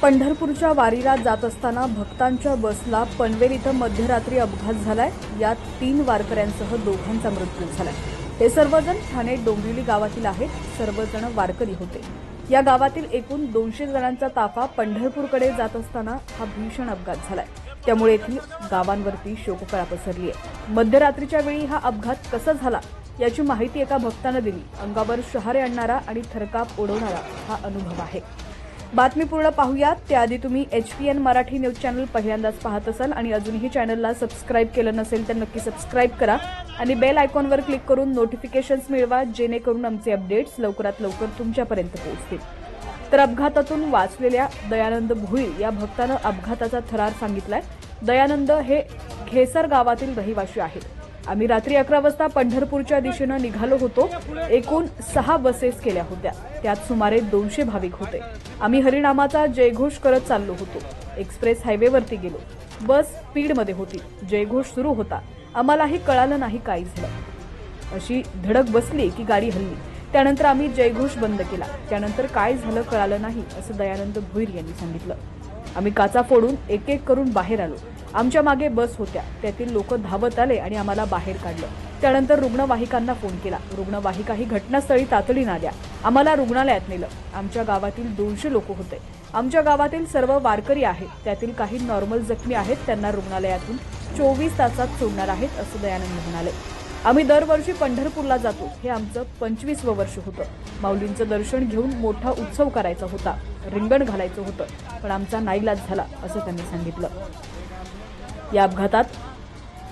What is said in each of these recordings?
पंढरपूरच्या वारीला जात असताना भक्तांच्या बसला पनवेल इथं मध्यरात्री अपघात झालाय। यात 3 वारकऱ्यांसह 2घांचा मृत्यू झालाय। हे सर्वजण ठाणे डोंबिवली गावातील आहेत। सर्वजण वारकरी होते। या गावातील एकूण 200 जणांचा ताफा पंढरपूरकडे जात असताना हा भीषण अपघात झालाय। त्यामुळे येथील गावांवरती शोककळा पसरली आहे। मध्यरात्रीच्या वेळी हा अपघात कसा झाला याची माहिती एका भक्ताने दिली। अंगावर शहारे आणणारा आणि थरकाप उडवणारा हा अनुभव आहे। बातमी पूर्ण पाहूयात त्याआधी तुम्ही HPN मराठी न्यूज चॅनल पहिल्यांदाच पाहत असाल आणि अजूनही चॅनलला सबस्क्राइब केलं नसेल तर नक्की सबस्क्राइब करा आणि बेल आयकॉनवर क्लिक करून नोटिफिकेशन्स मिळवा, जेणेकरून आमचे अपडेट्स लवकरात लवकर तुमच्यापर्यंत पोहोचतील। तर अपघातातून वाचलेल्या दयानंद भोईर या भक्तानं अपघाताचा थरार सांगितलाय। दयानंद हे घेसर गावातील रहिवासी आहेत। आम्ही रात्री 11 वाजता पंढरपूरच्या दिशेने निघालो होतो। एकूण 6 बसेस केल्या होत्या। त्यात सुमारे 200 भाविक होते। आम्ही हरिनामाचा जयघोष करत चाललो होतो। एक्सप्रेस हायवेवरती गेलो। बस स्पीडमध्ये होती। जयघोष सुरू होता। आम्हालाही कळालं नाही काय झालं। अशी धडक बसली की गाडी हलली। त्यानंतर आम्ही जयघोष बंद केला। त्यानंतर काय झालं कळालं नाही असं दयानंद भोईर यांनी सांगितलं। आम्ही काचा फोडून एक एक करून बाहेर आलो। आमच्या मागे बस होत्या। त्यातील लोक धावत आले आणि आम्हाला बाहेर काढलं। त्यानंतर रुग्णवाहिकांना फोन केला। रुग्णवाहिकाही घटनास्थळी तातडीने आल्या। आम्हाला रुग्णालयात नेलं। आमच्या गावातील 200 लोक होते। आमच्या गावातील सर्व वारकरी आहेत। त्यातील काही नॉर्मल जखमी आहेत। त्यांना रुग्णालयातून 24 तासात सोडणार आहेत असं दयानंद म्हणाले। आम्ही दरवर्षी पंढरपूरला जातो। हे आमचं 25वं वर्ष होतं। माऊलींचं दर्शन घेऊन मोठा उत्सव करायचा होता। रिंगण घालायचं होतं, पण आमचा नाईलाज झाला असं त्यांनी सांगितलं। या अपघातात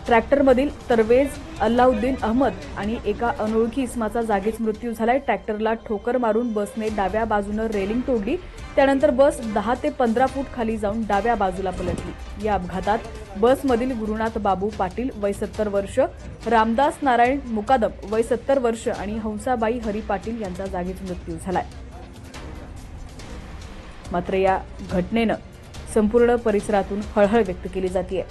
ट्रॅक्टरमधील तरवेज अल्लाउद्दीन अहमद आणि एका अनोळखी इसमाचा जागीच मृत्यू झालाय। ट्रॅक्टरला ठोकर मारून बसने डाव्या बाजूने रेलिंग तोडली। त्यानंतर बस 10 ते 15 फूट खाली जाऊन डाव्या बाजूला पलटली। या अपघातात बसमधील गुरुनाथ बाबू पाटील वय 70 वर्ष, रामदास नारायण मुकादम वय 70 वर्ष आणि हंसाबाई हरी पाटील यांचा जागीच मृत्यू झालाय। मात्र या घटनेनं संपूर्ण परिसरातून हळहळ व्यक्त केली जाते।